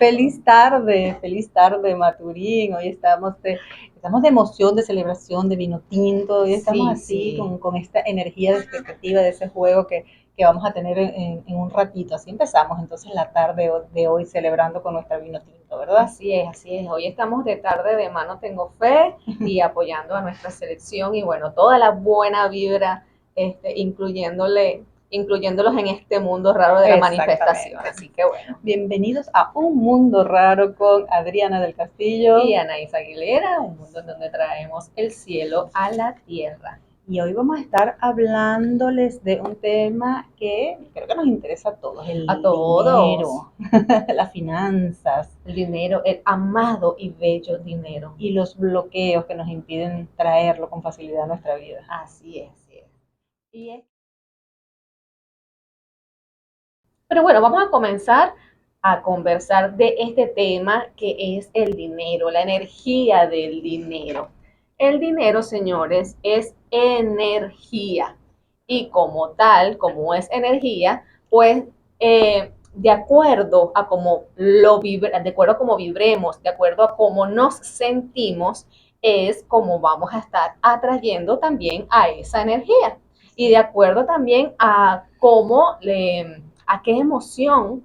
feliz tarde, Maturín. Hoy estamos de emoción, de celebración, de vino tinto. Hoy estamos Sí, así sí. con esta energía de expectativa de ese juego que vamos a tener en un ratito. Así empezamos entonces la tarde de hoy celebrando con nuestro vino tinto, ¿verdad? Así es, así es. Hoy estamos de tarde de mano tengo fe y apoyando a nuestra selección y bueno, toda la buena vibra, incluyéndolos en este mundo raro de la manifestación. Exactamente. Así que bueno. Bienvenidos a Un Mundo Raro con Adriana del Y Castillo. Anaís Aguilera, un mundo en donde traemos el cielo a la tierra. Y hoy vamos a estar hablándoles de un tema que creo que nos interesa a todos, A el todos, dinero, las finanzas el dinero, el amado y bello dinero. y los bloqueos que nos impiden traerlo con facilidad a nuestra vida. Así es, así es. Y es Pero bueno, vamos a comenzar a conversar de este tema que es el dinero, la energía del dinero. El dinero, señores, es energía y como tal, como es energía, pues de acuerdo a cómo de acuerdo a cómo vibremos, de acuerdo a cómo nos sentimos, es como vamos a estar atrayendo también a esa energía y de acuerdo también a a qué emoción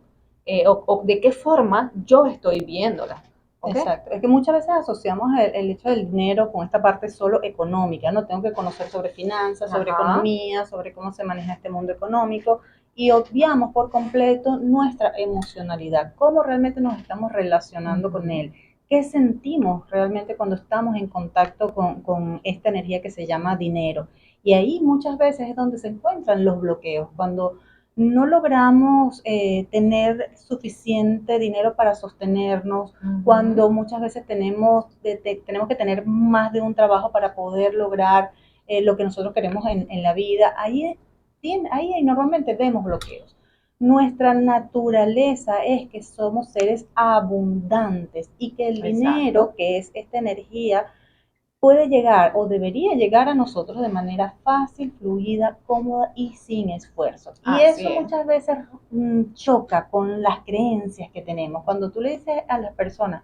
o de qué forma yo estoy viéndola. ¿Ok? Exacto, es que muchas veces asociamos el hecho del dinero con esta parte solo económica, ¿no? Tengo que conocer sobre finanzas, sobre Ajá. economía, sobre cómo se maneja este mundo económico y obviamos por completo nuestra emocionalidad, cómo realmente nos estamos relacionando con él, qué sentimos realmente cuando estamos en contacto con esta energía que se llama dinero. Y ahí muchas veces es donde se encuentran los bloqueos, cuando no logramos tener suficiente dinero para sostenernos, cuando muchas veces tenemos que tener más de un trabajo para poder lograr lo que nosotros queremos en la vida, ahí normalmente vemos bloqueos. Nuestra naturaleza es que somos seres abundantes y que el dinero, Exacto. que es esta energía, puede llegar o debería llegar a nosotros de manera fácil, fluida, cómoda y sin esfuerzo. Y Así eso es. muchas veces choca con las creencias que tenemos. Cuando tú le dices a las personas,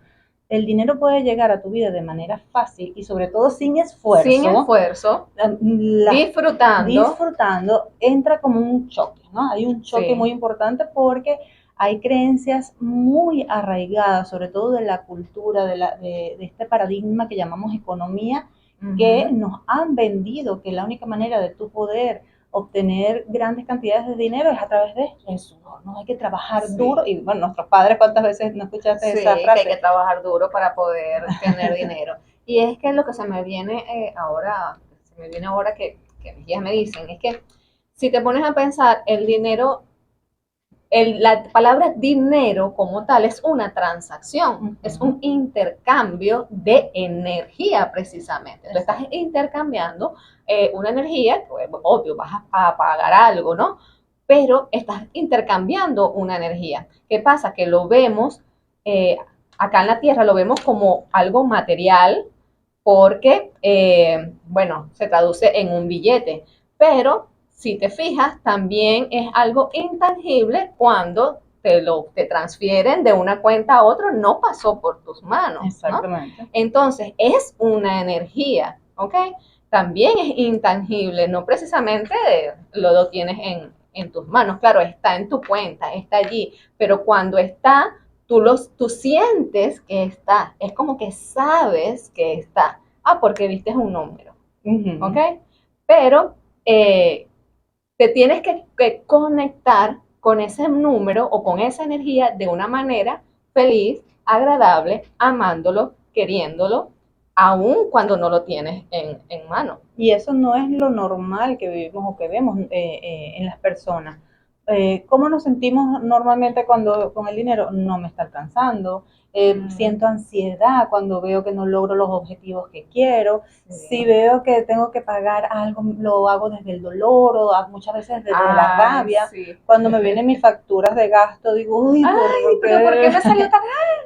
el dinero puede llegar a tu vida de manera fácil y sobre todo sin Sin esfuerzo, esfuerzo, la, disfrutando. disfrutando, entra como un choque, ¿no? Hay un choque muy Sí. importante porque hay creencias muy arraigadas, sobre todo de la cultura, de este paradigma que llamamos economía, que nos han vendido que la única manera de tú poder obtener grandes cantidades de dinero es a través de el sudor, ¿no? Hay que trabajar duro Sí. y bueno, nuestros padres, ¿cuántas veces no escuchaste esa Sí, que hay que frase? trabajar duro para poder tener dinero. Y es que lo que se me viene ahora que mis hijas me dicen, es que si te pones a pensar, el dinero la palabra dinero como tal es una transacción, es un intercambio de energía precisamente. Tú estás intercambiando una energía, pues, obvio, vas a pagar algo, ¿no? Pero estás intercambiando una energía. ¿Qué pasa? Que lo vemos, eh, acá en la Tierra lo vemos como algo material porque, bueno, se traduce en un billete, pero si te fijas, también es algo intangible cuando te transfieren de una cuenta a otra, no pasó por tus manos, ¿no? Exactamente. Entonces, es una energía, ¿ok? También es intangible, no precisamente lo tienes en tus manos, claro, está en tu cuenta, está allí, pero cuando está, tú sientes que está, es como que sabes que está, porque viste un número, ¿ok? Pero te tienes que conectar con ese número o con esa energía de una manera feliz, agradable, amándolo, queriéndolo, aun cuando no lo tienes en mano. Y eso no es lo normal que vivimos o que vemos en las personas. ¿Cómo nos sentimos normalmente cuando con el dinero? No me está alcanzando. Siento ansiedad cuando veo que no logro los objetivos que quiero. Sí. Si veo que tengo que pagar algo, lo hago desde el dolor o muchas veces desde la rabia. Sí. Cuando me vienen mis facturas de gasto, digo, uy, Ay, ¿por pero ¿por qué qué? me salió tan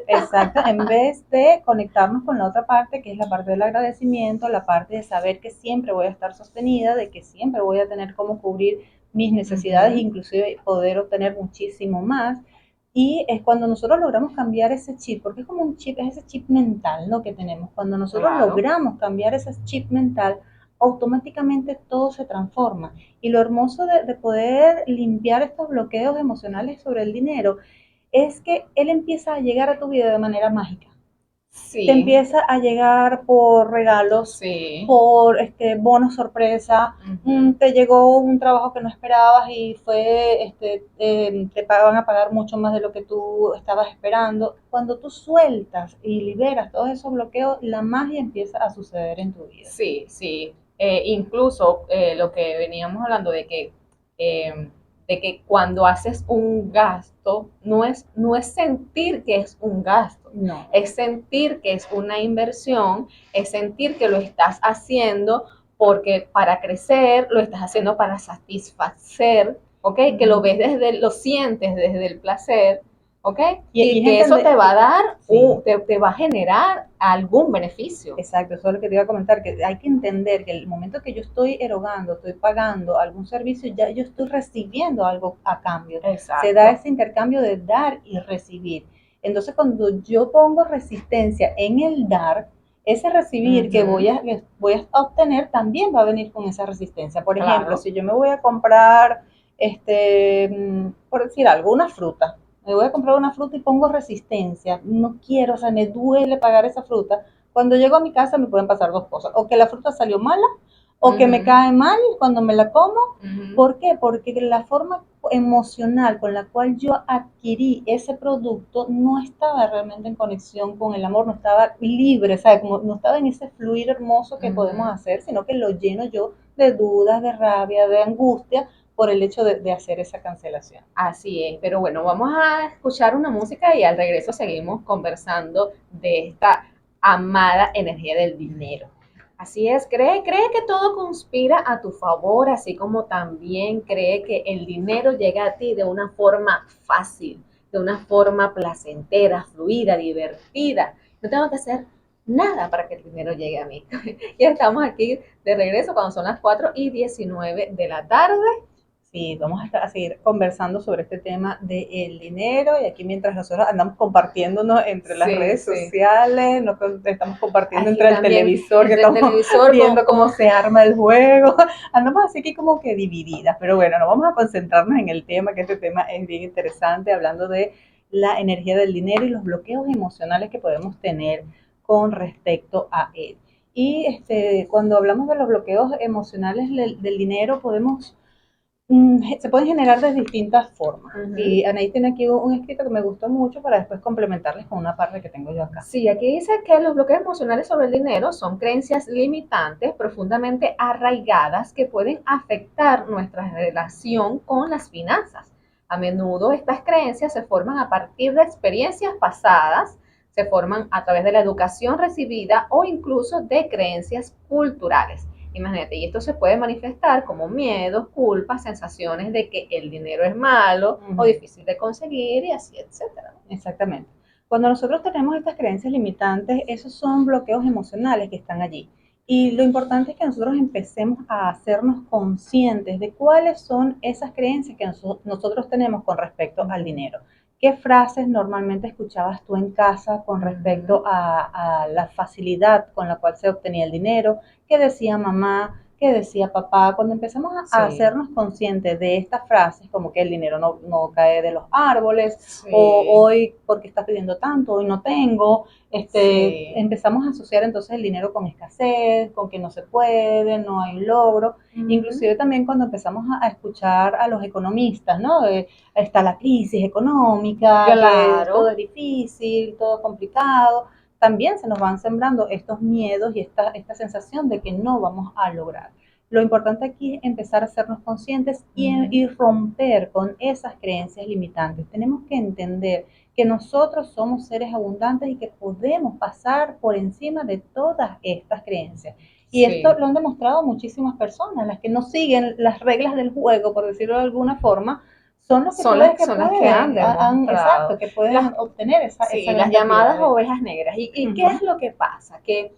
Exacto, en vez de conectarnos con la otra parte, que es la parte del agradecimiento, la parte de saber que siempre voy a estar sostenida, de que siempre voy a tener cómo cubrir mis necesidades, inclusive poder obtener muchísimo más. Y es cuando nosotros logramos cambiar ese chip, porque es como un chip, es ese chip mental, ¿no?, que tenemos. Cuando nosotros Claro. logramos cambiar ese chip mental, automáticamente todo se transforma. Y lo hermoso de poder limpiar estos bloqueos emocionales sobre el dinero es que él empieza a llegar a tu vida de manera mágica. Te Sí, empieza a llegar por regalos, sí. por bonos sorpresa, Ujú. te llegó un trabajo que no esperabas y te van a pagar mucho más de lo que tú estabas esperando. Cuando tú sueltas y liberas todos esos bloqueos, la magia empieza a suceder en tu vida. Sí, sí. Incluso lo que veníamos hablando de que cuando haces un gasto, no es sentir que es un gasto, No, es sentir que es una inversión, es sentir que lo estás haciendo porque para crecer, lo estás haciendo para satisfacer, ¿ok? Que lo ves lo sientes desde el placer, ¿ok? y Y es que eso te entender, va a dar, sí. te va a generar algún beneficio. Exacto, eso es lo que te iba a comentar, que hay que entender que el momento que yo estoy erogando, estoy pagando algún servicio, ya yo estoy recibiendo algo a cambio. Se da Exacto. ese intercambio de dar y recibir. Entonces, cuando yo pongo resistencia en el dar, ese recibir Ujú. que voy a obtener también va a venir con esa resistencia. Por ejemplo, Claro. si yo me voy a comprar, por decir algo, una fruta, me voy a comprar una fruta y pongo resistencia, no quiero, o sea, me duele pagar esa fruta. Cuando llego a mi casa me pueden pasar dos cosas, o que la fruta salió mala, o que me Ujú. cae mal cuando me la como. Ujú. ¿Por qué? Porque la forma emocional con la cual yo adquirí ese producto no estaba realmente en conexión con el amor, no estaba libre, ¿sabes? Como no estaba en ese fluir hermoso que podemos Ujú. hacer, sino que lo lleno yo de dudas, de rabia, de angustia por el hecho de hacer esa cancelación. Así es, pero bueno, vamos a escuchar una música y al regreso seguimos conversando de esta amada energía del dinero. Así es, cree que todo conspira a tu favor, así como también cree que el dinero llega a ti de una forma fácil, de una forma placentera, fluida, divertida. No tengo que hacer nada para que el dinero llegue a mí. Ya estamos aquí de regreso cuando son las 4:19 de la tarde. Sí, vamos a seguir conversando sobre este tema del dinero y aquí mientras nosotros andamos compartiéndonos entre las Sí, redes sí. sociales, nos estamos compartiendo Aquí entre el también, televisor, que entre el estamos televisor viendo cómo se arma el juego, andamos así que como que divididas, pero bueno, nos vamos a concentrarnos en el tema, que este tema es bien interesante, hablando de la energía del dinero y los bloqueos emocionales que podemos tener con respecto a él. Y cuando hablamos de los bloqueos emocionales del dinero, se pueden generar de distintas formas. uh-huh. Y Anaí tiene aquí un escrito que me gustó mucho para después complementarles con una parte que tengo yo acá. Sí, aquí dice que los bloqueos emocionales sobre el dinero son creencias limitantes profundamente arraigadas que pueden afectar nuestra relación con las finanzas. A menudo estas creencias se forman a partir de experiencias pasadas, se forman a través de la educación recibida o incluso de creencias culturales. Imagínate, y esto se puede manifestar como miedos, culpas, sensaciones de que el dinero es malo o difícil de conseguir y así, etcétera. Exactamente. Cuando nosotros tenemos estas creencias limitantes, esos son bloqueos emocionales que están allí. Y lo importante es que nosotros empecemos a hacernos conscientes de cuáles son esas creencias que nosotros tenemos con respecto al dinero. ¿Qué frases normalmente escuchabas tú en casa con respecto a la facilidad con la cual se obtenía el dinero? ¿Qué decía mamá? ¿Qué decía papá? Cuando empezamos a Sí, hacernos conscientes de estas frases, como que el dinero no cae de los árboles, o sí, hoy porque estás pidiendo tanto, hoy no tengo, sí. empezamos a asociar entonces el dinero con escasez, con que no se puede, no hay logro. Ujú. Inclusive también cuando empezamos a escuchar a los economistas, ¿no? Está la crisis económica, que todo Claro. es difícil, todo complicado, también se nos van sembrando estos miedos y esta sensación de que no vamos a lograr. Lo importante aquí es empezar a hacernos conscientes y romper con esas creencias limitantes. Tenemos que entender que nosotros somos seres abundantes y que podemos pasar por encima de todas estas creencias. Y esto Sí, lo han demostrado muchísimas personas, las que no siguen las reglas del juego, por decirlo de alguna forma, son los que tú ves que son las que han pueden, demostrado. exacto, que pueden obtener esa Sí, las gran cantidad llamadas de... ovejas negras. Y qué es Uh-huh. lo que pasa? Que,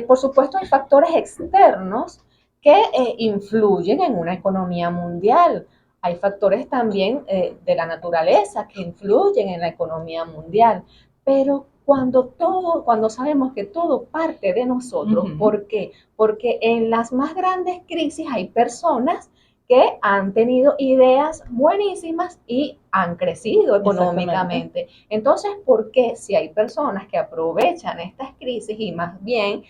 por supuesto, hay factores externos que influyen en una economía mundial. hay factores también de la naturaleza que influyen en la economía mundial, pero cuando sabemos que todo parte de nosotros, ¿por qué? Porque en las más grandes crisis hay personas que han tenido ideas buenísimas y han crecido económicamente. Entonces, ¿por qué si hay personas que aprovechan estas crisis y más bien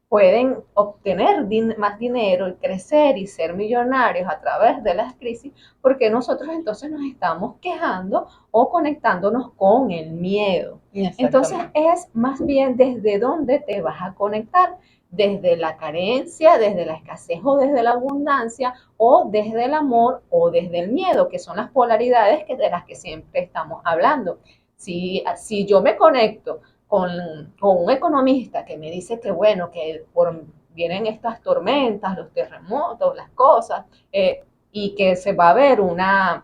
pueden obtener más dinero y crecer y ser millonarios a través de las crisis, porque nosotros entonces nos estamos quejando o conectándonos con el miedo? Entonces es más bien desde dónde te vas a conectar, desde la carencia, desde la escasez o desde la abundancia, o desde el amor o desde el miedo, que son las polaridades de las que siempre estamos hablando. Si yo me conecto con un economista que me dice que bueno, que vienen estas tormentas, los terremotos, las cosas, y que se va a ver una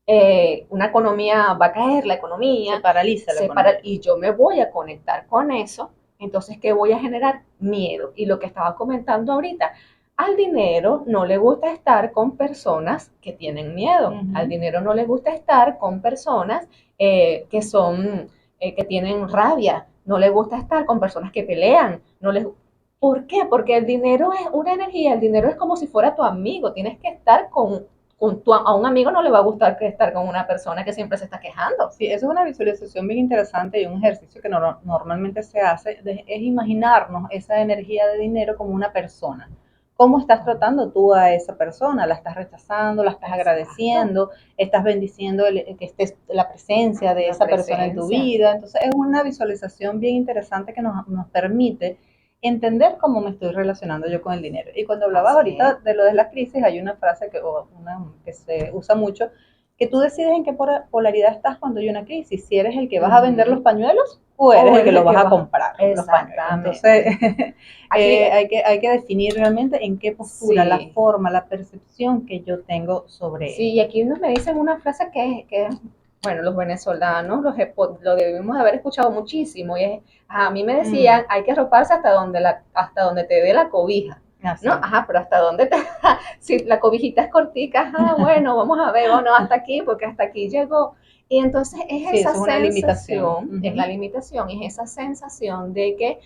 economía, va a caer la economía, se paraliza la economía. Y yo me voy a conectar con eso, entonces, ¿qué voy a generar? Miedo. Y lo que estaba comentando ahorita, al dinero no le gusta estar con personas que tienen miedo, al dinero no le gusta estar con personas que tienen rabia, no le gusta estar con personas que pelean, ¿por qué? Porque el dinero es una energía, el dinero es como si fuera tu amigo, tienes que estar a un amigo no le va a gustar estar con una persona que siempre se está quejando. Sí, eso es una visualización bien interesante y un ejercicio que normalmente se hace, es imaginarnos esa energía de dinero como una persona. ¿Cómo estás tratando tú a esa persona? ¿La estás rechazando? ¿La estás agradeciendo? ¿Estás bendiciendo que estés la presencia de esa persona en tu vida? Entonces es una visualización bien interesante que nos permite entender cómo me estoy relacionando yo con el dinero. Y cuando hablabas ahorita de lo de las crisis, hay una frase que se usa mucho, que tú decides en qué polaridad estás cuando hay una crisis, si eres el que vas a vender los pañuelos o eres el que los vas a comprar. Entonces, hay que definir realmente en qué postura, la forma, la percepción que yo tengo sobre eso. Sí, y aquí me dicen una frase que bueno, los venezolanos lo debemos haber escuchado muchísimo, y a mí me decían, hay que arroparse hasta donde te dé la cobija. Así. No, pero hasta dónde si la cobijita es cortica, bueno, vamos a ver, bueno, hasta aquí, porque hasta aquí llegó. Y entonces es esa sensación, es la limitación, es esa sensación de que,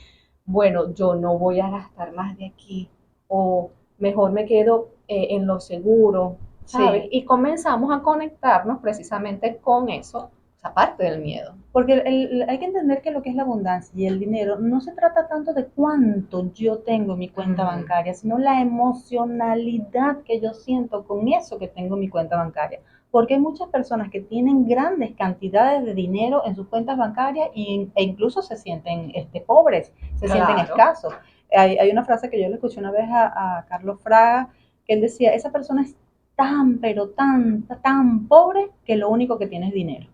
bueno, yo no voy a gastar más de aquí, o mejor me quedo en lo seguro, ¿sabes? Sí. Y comenzamos a conectarnos precisamente con eso, esa parte del miedo. Porque hay que entender que lo que es la abundancia y el dinero no se trata tanto de cuánto yo tengo en mi cuenta bancaria, sino la emocionalidad que yo siento con eso que tengo en mi cuenta bancaria. Porque hay muchas personas que tienen grandes cantidades de dinero en sus cuentas bancarias e incluso se sienten pobres, se sienten escasos. Hay una frase que yo le escuché una vez a Carlos Fraga, que él decía, esa persona es pero tan pobre que lo único que tiene es dinero.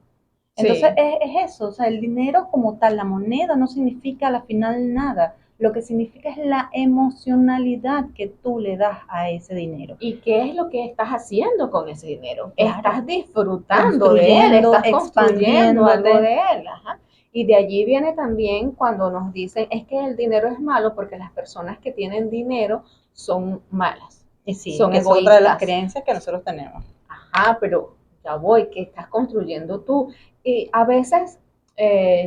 Entonces es eso, o sea, el dinero como tal, la moneda no significa al final nada. Lo que significa es la emocionalidad que tú le das a ese dinero. ¿Y qué es lo que estás haciendo con ese dinero? Claro. Estás disfrutando de él, estás construyendo algo de él. Ajá. Y de allí viene también cuando nos dicen, es que el dinero es malo porque las personas que tienen dinero son malas. Y sí, son egoístas. Es otra de las creencias que nosotros tenemos. Ajá, pero ya voy, ¿qué estás construyendo tú? Y a veces,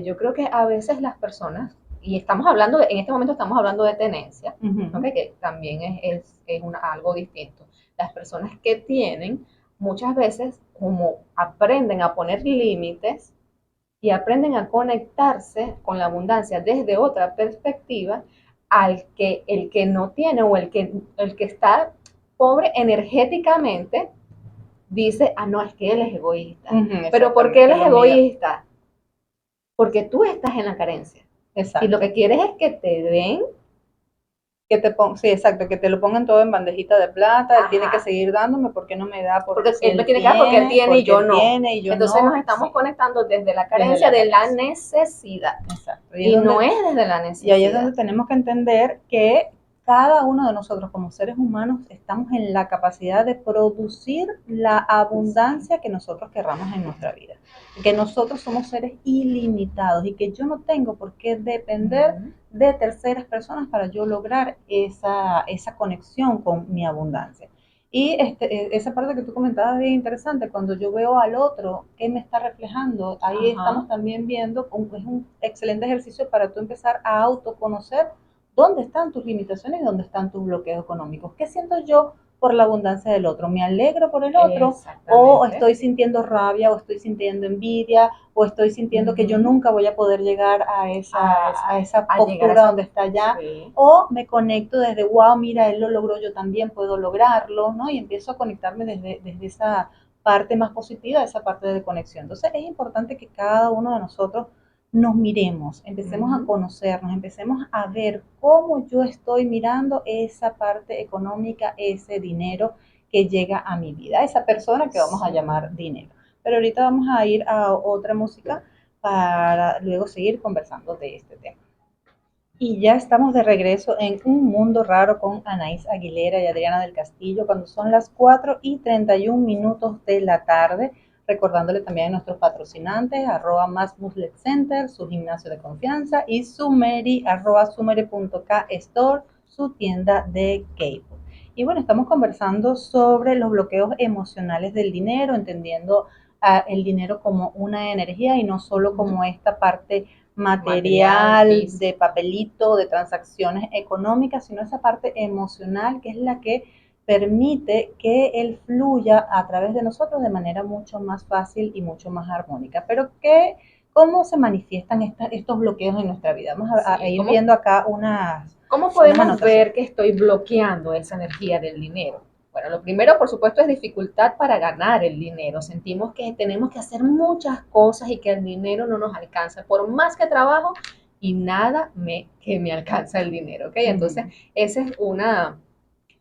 yo creo que a veces las personas, y estamos hablando, en este momento estamos hablando de tenencia, ¿okay? Que también es algo distinto. Las personas que tienen, muchas veces, como aprenden a poner límites y aprenden a conectarse con la abundancia desde otra perspectiva, el que no tiene o el que está pobre energéticamente, dice, no, es que él es egoísta. Pero ¿por qué él es egoísta? Porque tú estás en la carencia. Exacto. Y lo que quieres es que te den. Sí, exacto, que te lo pongan todo en bandejita de plata, él tiene que seguir dándome porque no me da, porque él me tiene que dar porque él tiene y yo no. Entonces nos estamos conectando desde la carencia de la necesidad. Exacto. Y no es desde la necesidad. Y ahí es donde tenemos que entender que cada uno de nosotros como seres humanos estamos en la capacidad de producir la abundancia que nosotros querramos en nuestra vida. Que nosotros somos seres ilimitados y que yo no tengo por qué depender de terceras personas para yo lograr esa conexión con mi abundancia. Y esa parte que tú comentabas es bien interesante, cuando yo veo al otro, ¿qué me está reflejando? Ahí Ajá. estamos también viendo, es un excelente ejercicio para tú empezar a autoconocer dónde están tus limitaciones y dónde están tus bloqueos económicos. ¿Qué siento yo por la abundancia del otro? ¿Me alegro por el otro? ¿O Exactamente. estoy sintiendo rabia? ¿O estoy sintiendo envidia? ¿O estoy sintiendo que yo nunca voy a poder llegar a esa A llegar a postura esa... donde está allá? Sí. O me conecto desde, wow, mira, él lo logró, yo también puedo lograrlo, ¿no? Y empiezo a conectarme desde esa parte más positiva, esa parte de conexión. Entonces es importante que cada uno de nosotros nos miremos, empecemos a conocernos, empecemos a ver cómo yo estoy mirando esa parte económica, ese dinero que llega a mi vida, esa persona que vamos a llamar dinero. Pero ahorita vamos a ir a otra música para luego seguir conversando de este tema. Y ya estamos de regreso en Un Mundo Raro con Anaís Aguilera y Adriana del Castillo cuando son las 4:31 de la tarde. Recordándole también a nuestros patrocinantes, @ Muslet Center, su gimnasio de confianza, y Sumeri, @sumeri.k-store, su tienda de K-pop. Y bueno, estamos conversando sobre los bloqueos emocionales del dinero, entendiendo el dinero como una energía y no solo como esta parte material, de papelito, de transacciones económicas, sino esa parte emocional que es la que permite que él fluya a través de nosotros de manera mucho más fácil y mucho más armónica. Pero ¿cómo se manifiestan estos bloqueos en nuestra vida? Vamos a ir viendo acá ¿Cómo podemos ver que estoy bloqueando esa energía del dinero? Bueno, lo primero, por supuesto, es dificultad para ganar el dinero. Sentimos que tenemos que hacer muchas cosas y que el dinero no nos alcanza. Por más que trabajo y nada que me alcanza el dinero, ¿ok? Entonces, esa es una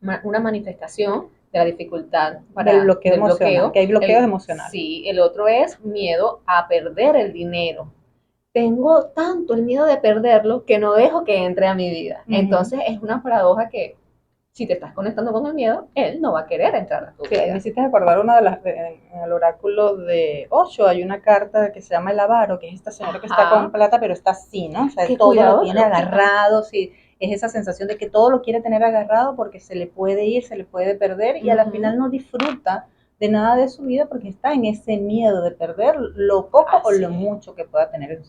manifestación de la dificultad del bloqueo emocional, que hay bloqueos emocionales. Sí, el otro es miedo a perder el dinero. Tengo tanto el miedo de perderlo que no dejo que entre a mi vida. Entonces es una paradoja que si te estás conectando con el miedo, él no va a querer entrar a tu vida. Me hiciste recordar una de en el oráculo de Osho hay una carta que se llama el avaro, que es esta señora que está con plata, pero está así, ¿no? O sea, todo lo tiene agarrado, sí, es esa sensación de que todo lo quiere tener agarrado porque se le puede ir, se le puede perder y a la final no disfruta de nada de su vida porque está en ese miedo de perder lo poco o lo mucho que pueda tener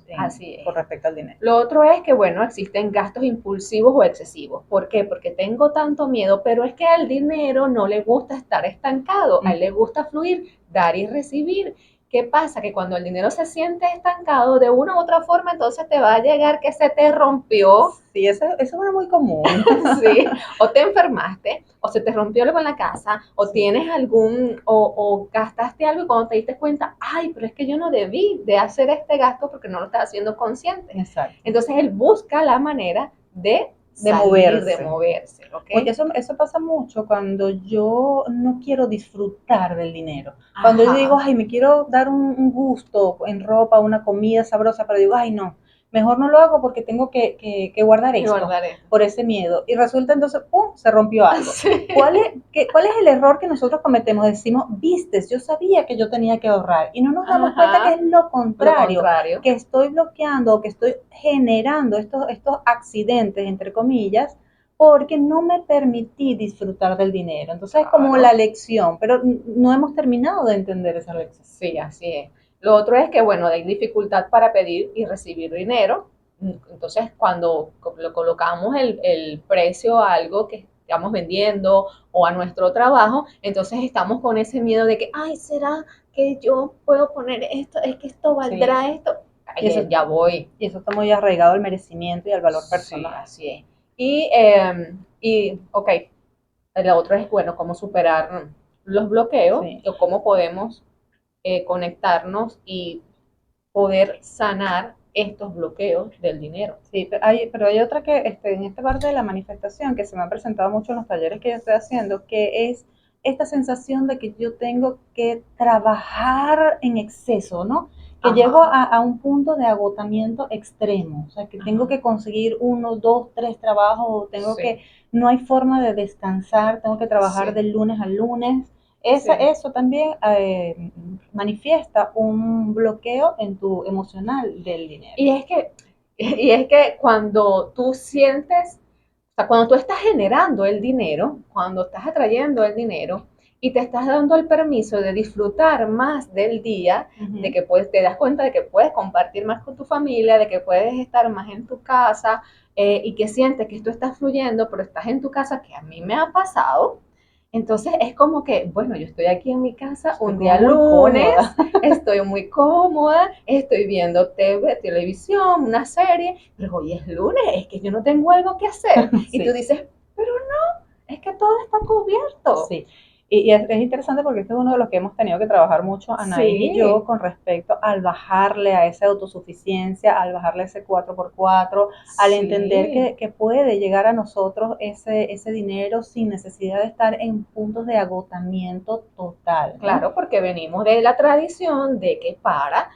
con respecto al dinero. Lo otro es que, bueno, existen gastos impulsivos o excesivos. ¿Por qué? Porque tengo tanto miedo, pero es que al dinero no le gusta estar estancado, a él le gusta fluir, dar y recibir. ¿Qué pasa? Que cuando el dinero se siente estancado, de una u otra forma, entonces te va a llegar que se te rompió. Sí, eso es muy común. Sí, o te enfermaste, o se te rompió algo en la casa, o tienes o gastaste algo y cuando te diste cuenta, ay, pero es que yo no debí de hacer este gasto porque no lo estaba haciendo consciente. Exacto. Entonces él busca la manera de moverse. ¿Okay? Porque eso pasa mucho cuando yo no quiero disfrutar del dinero. Cuando yo digo, ay, me quiero dar un gusto en ropa, una comida sabrosa, pero digo, ay, no, mejor no lo hago porque tengo que guardar esto por ese miedo. Y resulta entonces, ¡pum!, se rompió algo. Sí. ¿Cuál es el error que nosotros cometemos? Decimos, vistes, yo sabía que yo tenía que ahorrar. Y no nos damos cuenta que es lo contrario, que estoy bloqueando, que estoy generando estos accidentes, entre comillas, porque no me permití disfrutar del dinero. Entonces es como la lección, pero no hemos terminado de entender esa lección. Sí, así es. Lo otro es que, bueno, hay dificultad para pedir y recibir dinero. Entonces, cuando lo colocamos el precio a algo que estamos vendiendo o a nuestro trabajo, entonces estamos con ese miedo de que, ay, ¿será que yo puedo poner esto? ¿Es que esto valdrá esto? Ay, eso, ya voy. Y eso está muy arraigado al merecimiento y al valor personal. Sí, así es. Ok, la otra es, bueno, cómo superar los bloqueos o cómo podemos conectarnos y poder sanar estos bloqueos del dinero. Sí, pero hay otra que en esta parte de la manifestación que se me ha presentado mucho en los talleres que yo estoy haciendo, que es esta sensación de que yo tengo que trabajar en exceso, ¿no? Que llego a un punto de agotamiento extremo, o sea, que tengo que conseguir 1, 2, 3 trabajos, no hay forma de descansar, tengo que trabajar de lunes a lunes. Eso también manifiesta un bloqueo en tu emocional del dinero. Y es que cuando tú sientes, o sea, cuando tú estás generando el dinero, cuando estás atrayendo el dinero, y te estás dando el permiso de disfrutar más del día, de que te das cuenta de que puedes compartir más con tu familia, de que puedes estar más en tu casa, y que sientes que esto está fluyendo, pero estás en tu casa, que a mí me ha pasado. Entonces es como que, bueno, yo estoy aquí en mi casa un día lunes, estoy muy cómoda, estoy viendo televisión, una serie, pero hoy es lunes, es que yo no tengo algo que hacer. Sí. Y tú dices, pero no, es que todo está cubierto. Sí. Y es interesante porque este es uno de los que hemos tenido que trabajar mucho, Anaís y yo, con respecto al bajarle a esa autosuficiencia, al bajarle ese 4x4, al entender que puede llegar a nosotros ese dinero sin necesidad de estar en puntos de agotamiento total, ¿no? Claro, porque venimos de la tradición de que para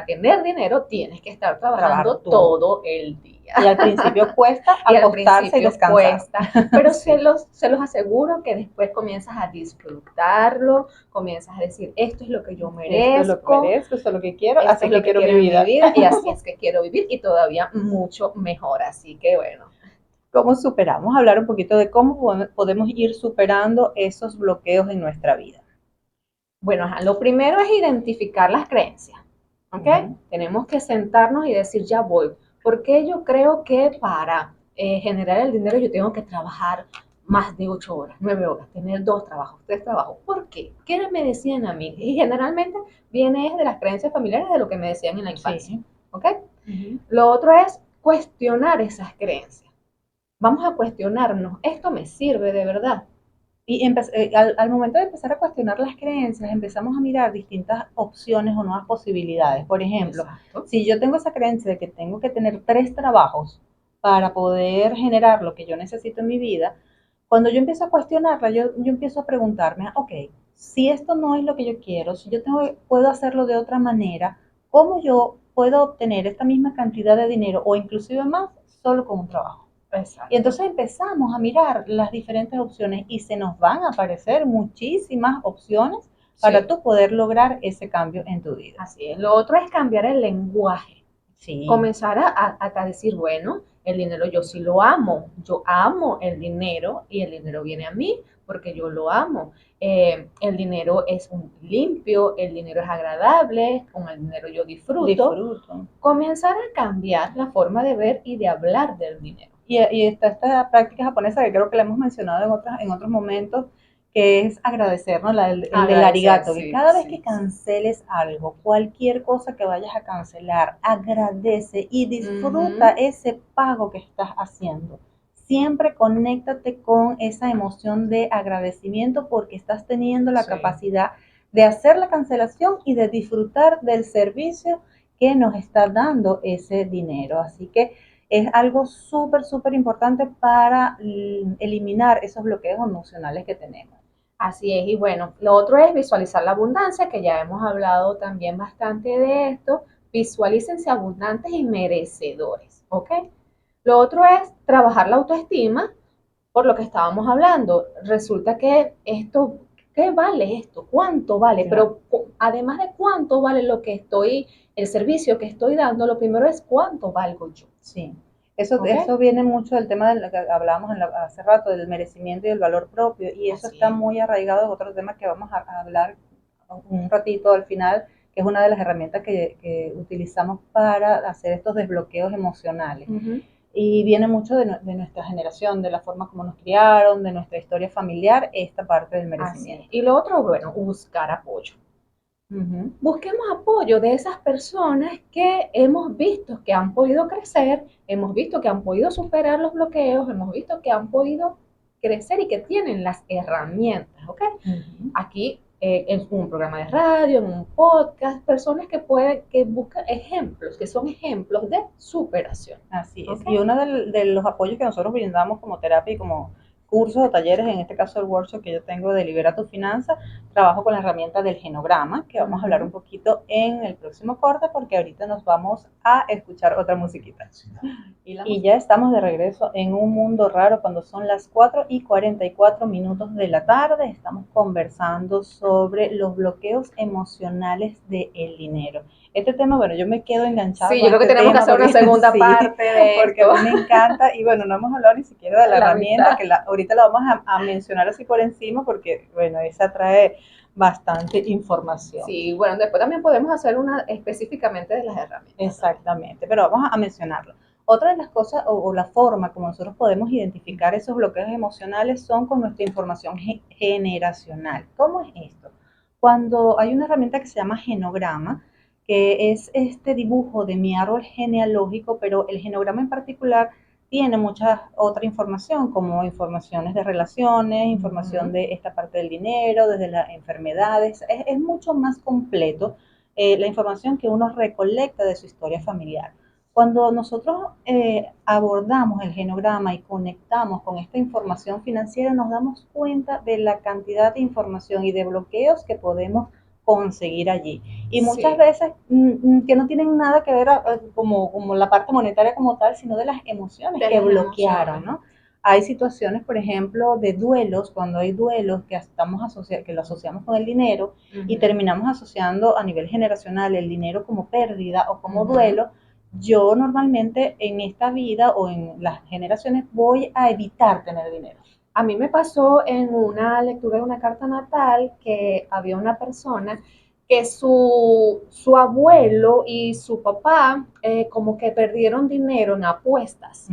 tener dinero tienes que estar trabajando todo el día. Y al principio cuesta acostarse y descansar. Pero sí. se los aseguro que después comienzas a disfrutarlo, comienzas a decir, esto es lo que yo merezco. Esto es lo que merezco, esto es lo que quiero, así es lo que quiero en mi vida. Y así es que quiero vivir y todavía mucho mejor. Así que bueno. ¿Cómo superamos? Hablar un poquito de cómo podemos ir superando esos bloqueos en nuestra vida. Bueno, lo primero es identificar las creencias, ¿ok? Tenemos que sentarnos y decir, ya voy. ¿Por qué yo creo que para generar el dinero yo tengo que trabajar más de 8 horas, 9 horas, tener 2 trabajos, 3 trabajos? ¿Por qué? ¿Qué me decían a mí? Y generalmente viene de las creencias familiares, de lo que me decían en la infancia, ¿ok? Lo otro es cuestionar esas creencias. Vamos a cuestionarnos, ¿esto me sirve de verdad? Y al momento de empezar a cuestionar las creencias, empezamos a mirar distintas opciones o nuevas posibilidades. Por ejemplo, si yo tengo esa creencia de que tengo que tener 3 trabajos para poder generar lo que yo necesito en mi vida, cuando yo empiezo a cuestionarla, yo empiezo a preguntarme, ok, si esto no es lo que yo quiero, si yo puedo hacerlo de otra manera, ¿cómo yo puedo obtener esta misma cantidad de dinero o inclusive más solo con un trabajo? Exacto. Y entonces empezamos a mirar las diferentes opciones y se nos van a aparecer muchísimas opciones para tú poder lograr ese cambio en tu vida. Así es. Lo otro es cambiar el lenguaje. Sí. Comenzar a decir, bueno, el dinero yo sí lo amo. Yo amo el dinero y el dinero viene a mí porque yo lo amo. El dinero es limpio, el dinero es agradable, con el dinero yo disfruto. Comenzar a cambiar la forma de ver y de hablar del dinero. Y está esta práctica japonesa que creo que la hemos mencionado en otros momentos, que es agradecer, ¿no? El del arigato, que cada vez que canceles algo, cualquier cosa que vayas a cancelar, agradece y disfruta ese pago que estás haciendo. Siempre conéctate con esa emoción de agradecimiento porque estás teniendo la capacidad de hacer la cancelación y de disfrutar del servicio que nos está dando ese dinero. Así que es algo súper, súper importante para eliminar esos bloqueos emocionales que tenemos. Así es, y bueno, lo otro es visualizar la abundancia, que ya hemos hablado también bastante de esto. Visualícense abundantes y merecedores, ¿ok? Lo otro es trabajar la autoestima, por lo que estábamos hablando. Resulta que esto, ¿qué vale esto? ¿Cuánto vale? Pero además de cuánto vale el servicio que estoy dando, lo primero es cuánto valgo yo. Sí. Eso viene mucho del tema de lo que hablábamos hace rato, del merecimiento y del valor propio, y eso está muy arraigado en otro tema que vamos a hablar un ratito al final, que es una de las herramientas que utilizamos para hacer estos desbloqueos emocionales. Y viene mucho de nuestra generación, de la forma como nos criaron, de nuestra historia familiar, esta parte del merecimiento. Y lo otro, bueno, buscar apoyo. Busquemos apoyo de esas personas que hemos visto que han podido crecer, hemos visto que han podido superar los bloqueos, hemos visto que han podido crecer y que tienen las herramientas, ¿ok? Aquí en un programa de radio, en un podcast, personas que buscan ejemplos, que son ejemplos de superación. Así es. Y uno de los apoyos que nosotros brindamos como terapia y como cursos o talleres, en este caso el workshop que yo tengo de Libera tu Finanza, trabajo con la herramienta del genograma, que vamos a hablar un poquito en el próximo corte, porque ahorita nos vamos a escuchar otra musiquita. Y ya estamos de regreso en Un Mundo Raro cuando son las 4:44 de la tarde. Estamos conversando sobre los bloqueos emocionales del dinero. Este tema, bueno, yo me quedo enganchada Sí, con yo creo que este tenemos que tema hacer una porque segunda sí, parte de porque esto. a mí me encanta y bueno, no hemos hablado ni siquiera de la La herramienta mitad. que ahorita la vamos a mencionar así por encima porque, bueno, esa trae bastante información. Sí, bueno, después también podemos hacer una específicamente de las herramientas. Exactamente, pero vamos a mencionarlo. Otra de las cosas o la forma como nosotros podemos identificar esos bloqueos emocionales son con nuestra información generacional. ¿Cómo es esto? Cuando hay una herramienta que se llama genograma, que es este dibujo de mi árbol genealógico, pero el genograma en particular tiene mucha otra información, como informaciones de relaciones, información de esta parte del dinero, desde las enfermedades, es mucho más completo la información que uno recolecta de su historia familiar. Cuando nosotros abordamos el genograma y conectamos con esta información financiera, nos damos cuenta de la cantidad de información y de bloqueos que podemos conseguir allí. Y muchas veces que no tienen nada que ver como la parte monetaria como tal, sino de las emociones de que las bloquearon, emociones. ¿no? Hay situaciones, por ejemplo, de duelos, cuando hay duelos que lo asociamos con el dinero y terminamos asociando a nivel generacional el dinero como pérdida o como duelo. Yo normalmente en esta vida o en las generaciones voy a evitar tener dinero. A mí me pasó en una lectura de una carta natal que había una persona que su abuelo y su papá como que perdieron dinero en apuestas,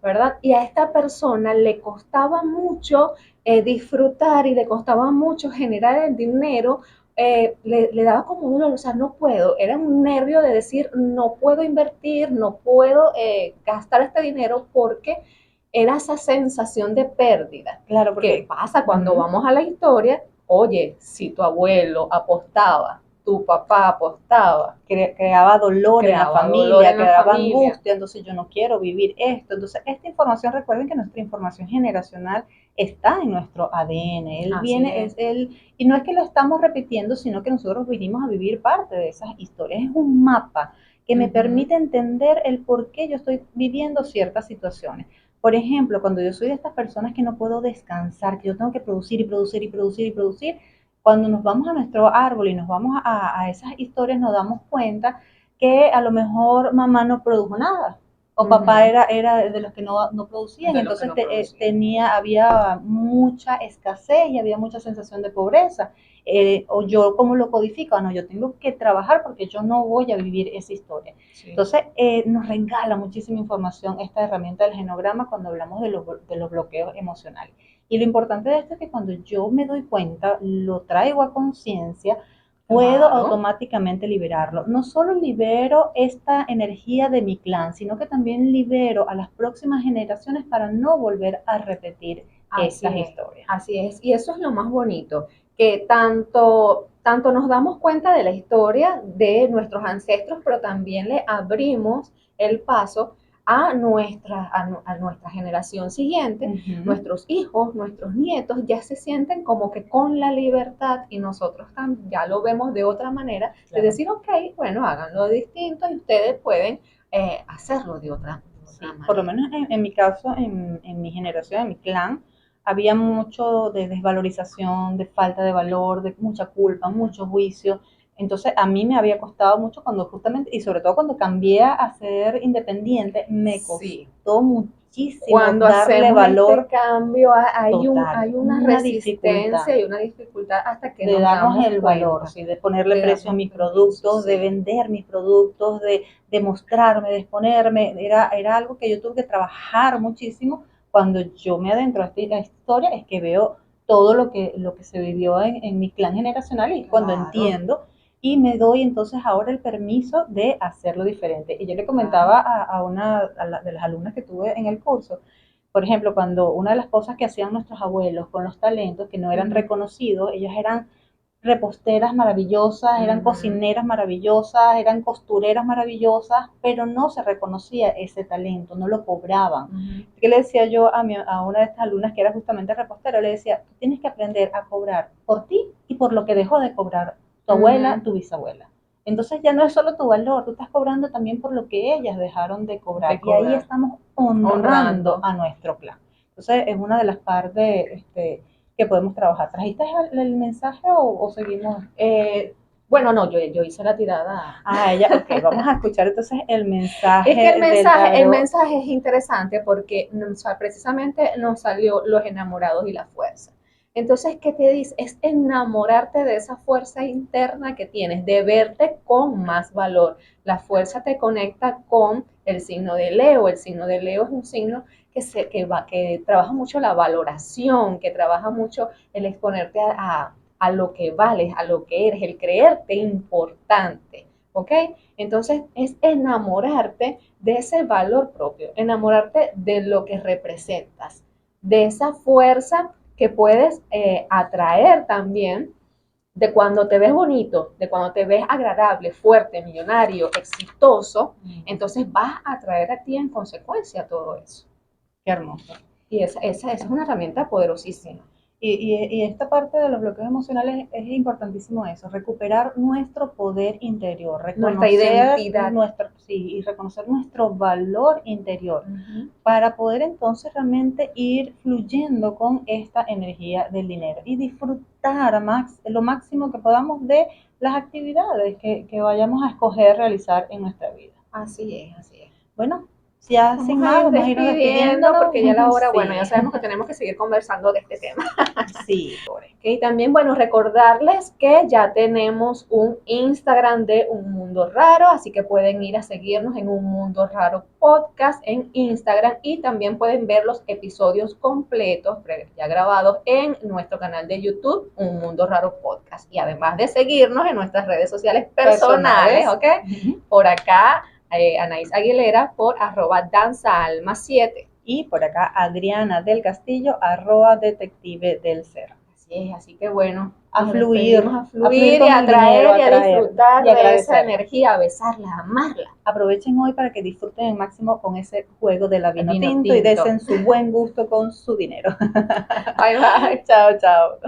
¿verdad? Y a esta persona le costaba mucho disfrutar y le costaba mucho generar el dinero, le daba como un dolor, o sea, no puedo, era un nervio de decir, no puedo invertir, no puedo gastar este dinero porque era esa sensación de pérdida. Claro, porque ¿Qué pasa cuando vamos a la historia? Oye, si tu abuelo apostaba, tu papá apostaba, creaba dolor en la dolor familia, en la creaba familia. angustia, entonces yo no quiero vivir esto. Entonces, esta información, recuerden que nuestra información generacional está en nuestro ADN. Él Así viene, es. y no es que lo estamos repitiendo, sino que nosotros vinimos a vivir parte de esas historias. Es un mapa que me permite entender el por qué yo estoy viviendo ciertas situaciones. Por ejemplo, cuando yo soy de estas personas que no puedo descansar, que yo tengo que producir y producir y producir y producir, cuando nos vamos a nuestro árbol y nos vamos a esas historias, nos damos cuenta que a lo mejor mamá no produjo nada o papá era de los que no producían, entonces había mucha escasez y había mucha sensación de pobreza. O yo, ¿cómo lo codifico? No, yo tengo que trabajar porque yo no voy a vivir esa historia. Sí. Entonces, nos regala muchísima información esta herramienta del genograma cuando hablamos de los bloqueos emocionales. Y lo importante de esto es que cuando yo me doy cuenta, lo traigo a conciencia, puedo automáticamente liberarlo. No solo libero esta energía de mi clan, sino que también libero a las próximas generaciones para no volver a repetir estas historias. Así es, y eso es lo más bonito, que tanto nos damos cuenta de la historia de nuestros ancestros, pero también le abrimos el paso a nuestra generación siguiente, nuestros hijos, nuestros nietos ya se sienten como que con la libertad y nosotros ya lo vemos de otra manera, de decir, ok, bueno, háganlo distinto y ustedes pueden hacerlo de otra manera. Por lo menos en mi caso, en mi generación, en mi clan, había mucho de desvalorización, de falta de valor, de mucha culpa, mucho juicio. Entonces a mí me había costado mucho cuando justamente, y sobre todo cuando cambié a ser independiente, me costó muchísimo cuando darle valor. Este cambio hay total, una resistencia y una dificultad hasta que de darnos el valor, ¿sí? De ponerle precio a mis productos, de vender mis productos, de mostrarme, de exponerme. Era algo que yo tuve que trabajar muchísimo. Cuando yo me adentro a esta historia es que veo todo lo que se vivió en mi clan generacional y cuando entiendo y me doy entonces ahora el permiso de hacerlo diferente. Y yo le comentaba a una de las alumnas que tuve en el curso, por ejemplo, cuando una de las cosas que hacían nuestros abuelos con los talentos que no eran reconocidos, ellas eran reposteras maravillosas, eran cocineras maravillosas, eran costureras maravillosas, pero no se reconocía ese talento, no lo cobraban. ¿Qué le decía yo a una de estas alumnas que era justamente repostera? Le decía, tú tienes que aprender a cobrar por ti y por lo que dejó de cobrar tu abuela, tu bisabuela. Entonces ya no es solo tu valor, tú estás cobrando también por lo que ellas dejaron de cobrar. Y ahí estamos honrando a nuestro clan. Entonces es una de las partes que podemos trabajar. ¿Trajiste el mensaje o seguimos? Bueno, no, yo hice la tirada. Ah, ella, ok, vamos a escuchar entonces el mensaje Es que el del mensaje, el tarot. mensaje es interesante porque precisamente nos salió los enamorados y la fuerza. Entonces, ¿qué te dice? Es enamorarte de esa fuerza interna que tienes, de verte con más valor. La fuerza te conecta con el signo de Leo. El signo de Leo es un signo que trabaja mucho la valoración, que trabaja mucho el exponerte a lo que vales, a lo que eres, el creerte importante. ¿Ok? Entonces es enamorarte de ese valor propio, enamorarte de lo que representas, de esa fuerza que puedes atraer también, de cuando te ves bonito, de cuando te ves agradable, fuerte, millonario, exitoso, entonces vas a atraer a ti en consecuencia todo eso. Qué hermoso. Y esa es una herramienta poderosísima. Y esta parte de los bloqueos emocionales es importantísimo eso, recuperar nuestro poder interior, Nuestra reconocer identidad. sí, y reconocer nuestro valor interior para poder entonces realmente ir fluyendo con esta energía del dinero y disfrutar lo máximo que podamos de las actividades que vayamos a escoger realizar en nuestra vida. Así es, así es. Bueno, ya sin más, vamos a irnos Despidiendo despidiéndonos. porque ya la hora, bueno, ya Sí, sabemos que tenemos que seguir conversando de este tema. sí. Y también, bueno, recordarles que ya tenemos un Instagram de Un Mundo Raro, así que pueden ir a seguirnos en Un Mundo Raro Podcast en Instagram y también pueden ver los episodios completos ya grabados en nuestro canal de YouTube, Un Mundo Raro Podcast. Y además de seguirnos en nuestras redes sociales personales. ¿Ok? Por acá, Anaís Aguilera por @danzaalma7. Y por acá Adriana del Castillo, @detective del ser. Así es, así que bueno, a fluir y a atraer y a disfrutar y de esa energía, a besarla, a amarla. Aprovechen hoy para que disfruten al máximo con ese juego de la vino tinto y desen su buen gusto con su dinero. Bye bye. Chao, chao.